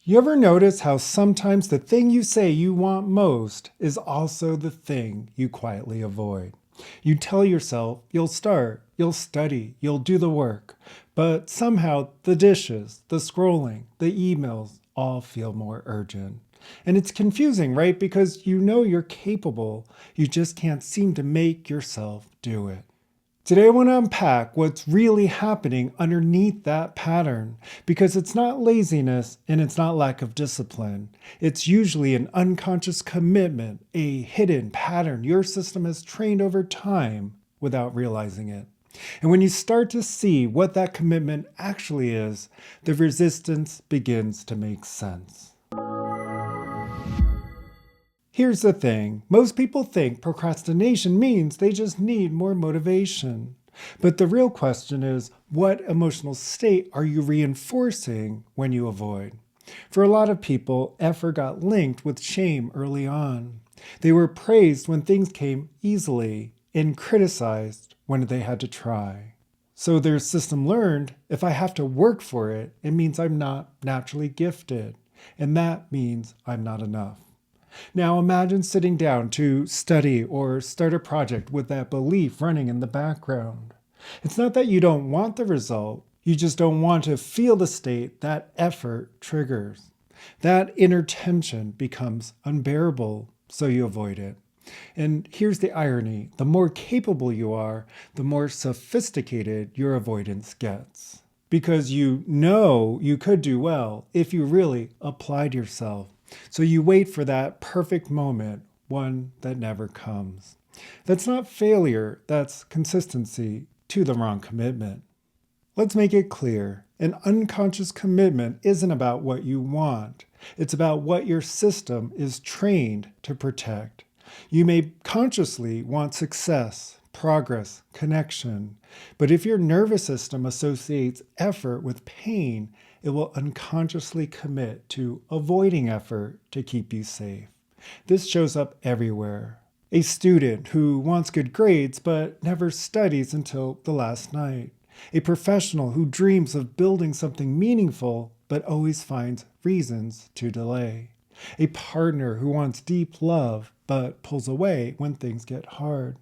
You ever notice how sometimes the thing you say you want most is also the thing you quietly avoid? You tell yourself you'll start, you'll study, you'll do the work, but somehow the dishes, the scrolling, the emails all feel more urgent. And it's confusing, right? Because you know you're capable, you just can't seem to make yourself do it. Today, I want to unpack what's really happening underneath that pattern because it's not laziness and it's not lack of discipline. It's usually an unconscious commitment, a hidden pattern your system has trained over time without realizing it. And when you start to see what that commitment actually is, the resistance begins to make sense. Here's the thing. Most people think procrastination means they just need more motivation. But the real question is, what emotional state are you reinforcing when you avoid? For a lot of people, effort got linked with shame early on. They were praised when things came easily and criticized when they had to try. So their system learned, if I have to work for it, it means I'm not naturally gifted. And that means I'm not enough. Now imagine sitting down to study or start a project with that belief running in the background. It's not that you don't want the result, you just don't want to feel the state that effort triggers. That inner tension becomes unbearable, so you avoid it. And here's the irony. The more capable you are, the more sophisticated your avoidance gets. Because you know you could do well if you really applied yourself. So you wait for that perfect moment, one that never comes. That's not failure, that's consistency to the wrong commitment. Let's make it clear. An unconscious commitment isn't about what you want. It's about what your system is trained to protect. You may consciously want success, progress, connection. But if your nervous system associates effort with pain, it will unconsciously commit to avoiding effort to keep you safe. This shows up everywhere. A student who wants good grades but never studies until the last night. A professional who dreams of building something meaningful but always finds reasons to delay. A partner who wants deep love but pulls away when things get hard.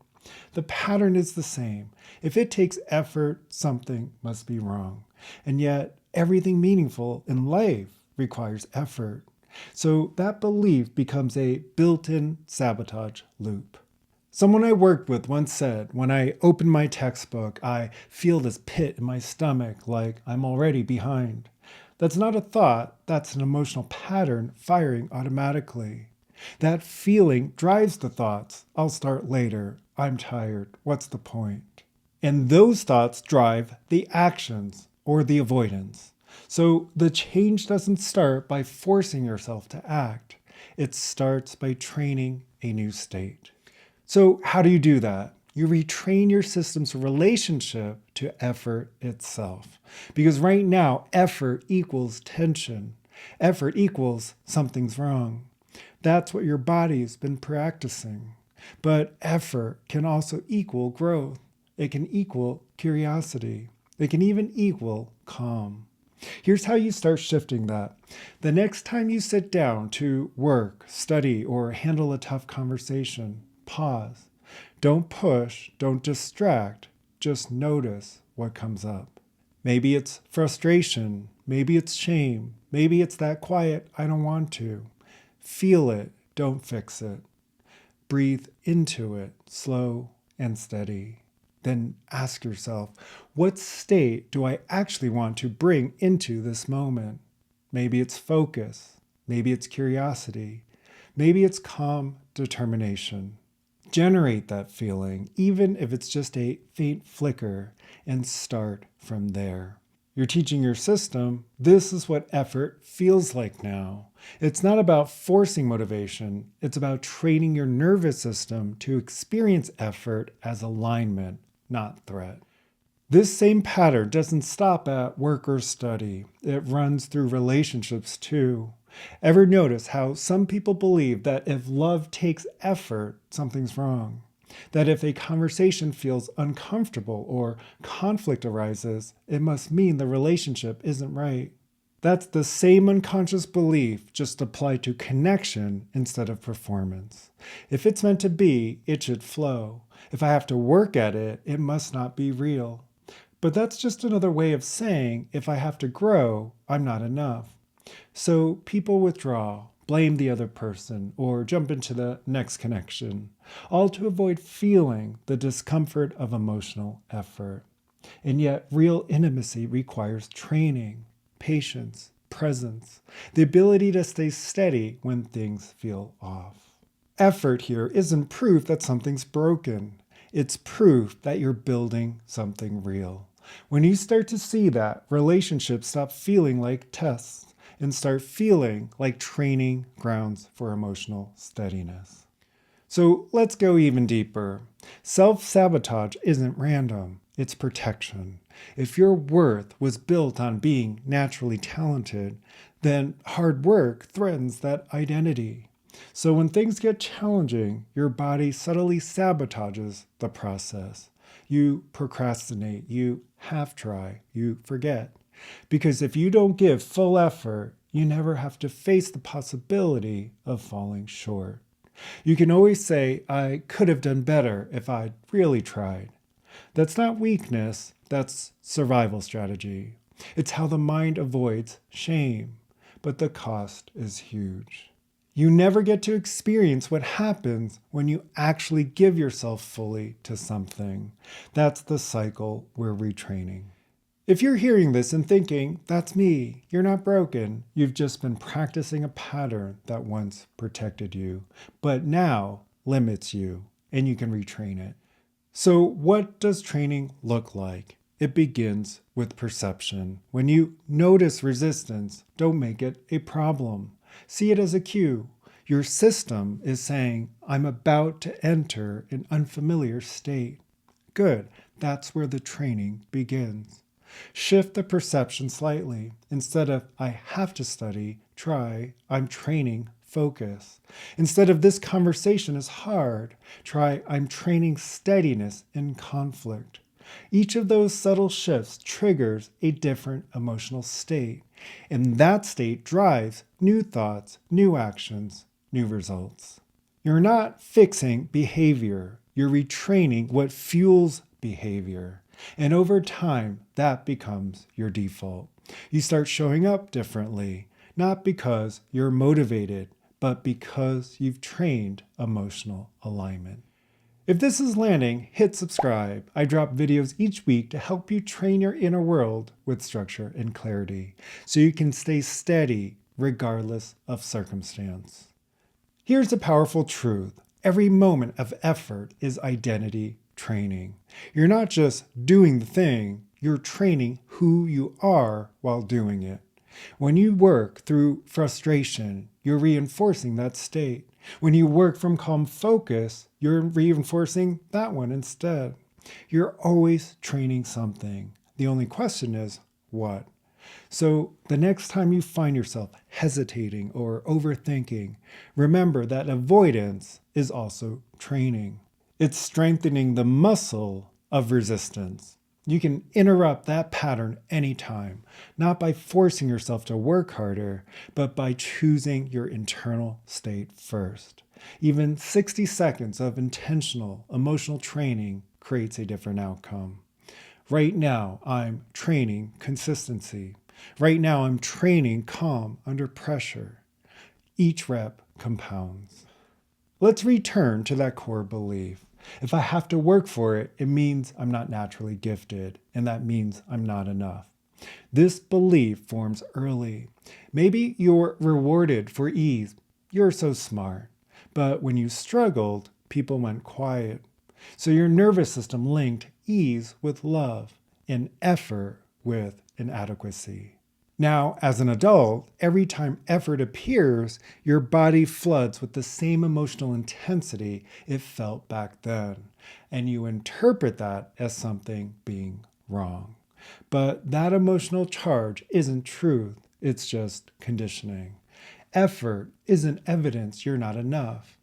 The pattern is the same. If it takes effort, something must be wrong. And yet, everything meaningful in life requires effort. So that belief becomes a built-in sabotage loop. Someone I worked with once said, when I open my textbook, I feel this pit in my stomach like I'm already behind. That's not a thought, that's an emotional pattern firing automatically. That feeling drives the thoughts. I'll start later. I'm tired. What's the point? And those thoughts drive the actions or the avoidance. So the change doesn't start by forcing yourself to act. It starts by training a new state. So how do you do that? You retrain your system's relationship to effort itself. Because right now, effort equals tension. Effort equals something's wrong. That's what your body's been practicing. But effort can also equal growth. It can equal curiosity. It can even equal calm. Here's how you start shifting that. The next time you sit down to work, study, or handle a tough conversation, pause. Don't push, don't distract, just notice what comes up. Maybe it's frustration, maybe it's shame, maybe it's that quiet, I don't want to. Feel it, don't fix it. Breathe into it, slow and steady. Then ask yourself, what state do I actually want to bring into this moment? Maybe it's focus, maybe it's curiosity, maybe it's calm determination. Generate that feeling, even if it's just a faint flicker, and start from there. You're teaching your system, this is what effort feels like now. It's not about forcing motivation, it's about training your nervous system to experience effort as alignment, not threat. This same pattern doesn't stop at work or study. It runs through relationships too. Ever notice how some people believe that if love takes effort, something's wrong? That if a conversation feels uncomfortable or conflict arises, it must mean the relationship isn't right. That's the same unconscious belief, just applied to connection instead of performance. If it's meant to be, it should flow. If I have to work at it, it must not be real. But that's just another way of saying, if I have to grow, I'm not enough. So people withdraw, blame the other person, or jump into the next connection, all to avoid feeling the discomfort of emotional effort. And yet, real intimacy requires training, patience, presence, the ability to stay steady when things feel off. Effort here isn't proof that something's broken. It's proof that you're building something real. When you start to see that, relationships stop feeling like tests and start feeling like training grounds for emotional steadiness. So let's go even deeper. Self-sabotage isn't random. It's protection. If your worth was built on being naturally talented, then hard work threatens that identity. So when things get challenging, your body subtly sabotages the process. You procrastinate, you half-try, you forget. Because if you don't give full effort, you never have to face the possibility of falling short. You can always say, I could have done better if I'd really tried. That's not weakness, that's survival strategy. It's how the mind avoids shame, but the cost is huge. You never get to experience what happens when you actually give yourself fully to something. That's the cycle we're retraining. If you're hearing this and thinking, that's me, you're not broken, you've just been practicing a pattern that once protected you, but now limits you, and you can retrain it. So what does training look like? It begins with perception. When you notice resistance, don't make it a problem. See it as a cue. Your system is saying, I'm about to enter an unfamiliar state. Good, that's where the training begins. Shift the perception slightly. Instead of, I have to study, try, I'm training, focus. Instead of, this conversation is hard, try, I'm training steadiness in conflict. Each of those subtle shifts triggers a different emotional state, and that state drives new thoughts, new actions, new results. You're not fixing behavior, you're retraining what fuels behavior. And over time, that becomes your default. You start showing up differently, not because you're motivated, but because you've trained emotional alignment. If this is landing, hit subscribe. I drop videos each week to help you train your inner world with structure and clarity, so you can stay steady regardless of circumstance. Here's a powerful truth. Every moment of effort is identity training. You're not just doing the thing, you're training who you are while doing it. When you work through frustration, you're reinforcing that state. When you work from calm focus, you're reinforcing that one instead. You're always training something. The only question is, what? So the next time you find yourself hesitating or overthinking, remember that avoidance is also training. It's strengthening the muscle of resistance. You can interrupt that pattern anytime, not by forcing yourself to work harder, but by choosing your internal state first. Even 60 seconds of intentional emotional training creates a different outcome. Right now, I'm training consistency. Right now, I'm training calm under pressure. Each rep compounds. Let's return to that core belief. If I have to work for it, it means I'm not naturally gifted, and that means I'm not enough. This belief forms early. Maybe you're rewarded for ease. You're so smart. But when you struggled, people went quiet. So your nervous system linked ease with love and effort with inadequacy. Now, as an adult, every time effort appears, your body floods with the same emotional intensity it felt back then, and you interpret that as something being wrong. But that emotional charge isn't truth, it's just conditioning. Effort isn't evidence you're not enough.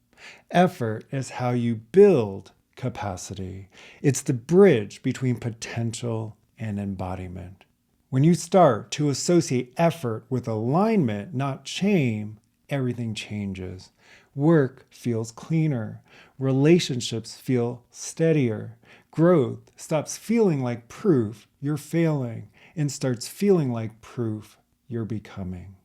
Effort is how you build capacity. It's the bridge between potential and embodiment. When you start to associate effort with alignment, not shame, everything changes. Work feels cleaner. Relationships feel steadier. Growth stops feeling like proof you're failing and starts feeling like proof you're becoming.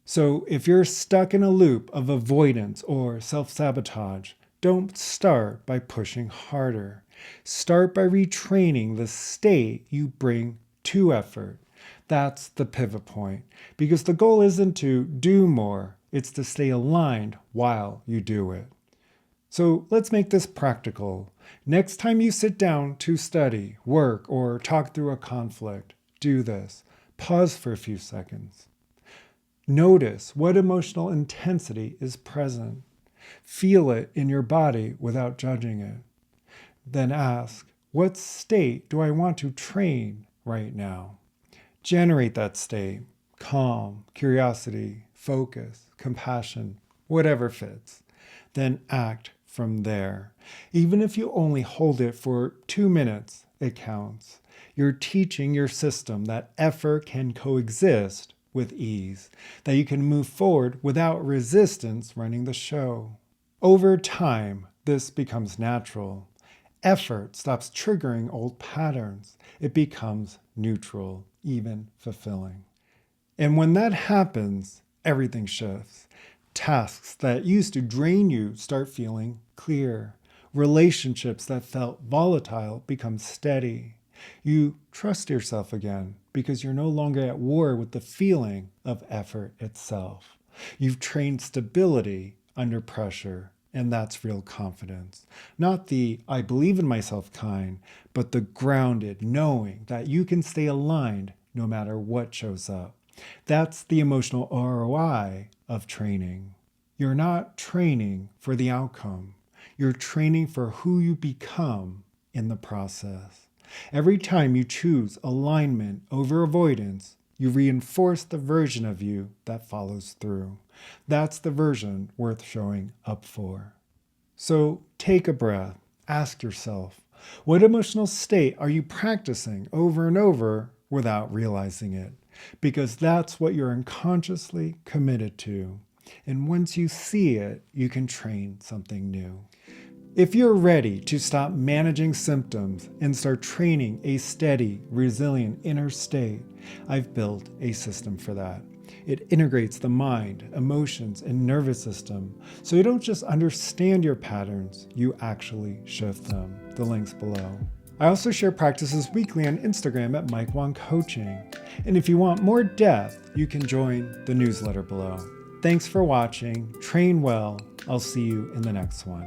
So if you're stuck in a loop of avoidance or self-sabotage, don't start by pushing harder. Start by retraining the state you bring to effort. That's the pivot point, because the goal isn't to do more, it's to stay aligned while you do it. So let's make this practical. Next time you sit down to study, work, or talk through a conflict, do this. Pause for a few seconds. Notice what emotional intensity is present. Feel it in your body without judging it. Then ask, what state do I want to train right now? Generate that state. Calm, curiosity, focus, compassion, whatever fits. Then act from there. Even if you only hold it for 2 minutes, it counts. You're teaching your system that effort can coexist with ease, that you can move forward without resistance running the show. Over time, this becomes natural. Effort stops triggering old patterns. It becomes neutral, even fulfilling. And when that happens, everything shifts. Tasks that used to drain you start feeling clear. Relationships that felt volatile become steady. You trust yourself again because you're no longer at war with the feeling of effort itself. You've trained stability under pressure, and that's real confidence. Not the I believe in myself kind, but the grounded knowing that you can stay aligned no matter what shows up. That's the emotional ROI of training. You're not training for the outcome. You're training for who you become in the process. Every time you choose alignment over avoidance, you reinforce the version of you that follows through. That's the version worth showing up for. So take a breath. Ask yourself, what emotional state are you practicing over and over without realizing it? Because that's what you're unconsciously committed to. And once you see it, you can train something new. If you're ready to stop managing symptoms and start training a steady, resilient inner state, I've built a system for that. It integrates the mind, emotions, and nervous system, so you don't just understand your patterns, you actually shift them. The link's below. I also share practices weekly on Instagram at Mike Wang Coaching. And if you want more depth, you can join the newsletter below. Thanks for watching. Train well. I'll see you in the next one.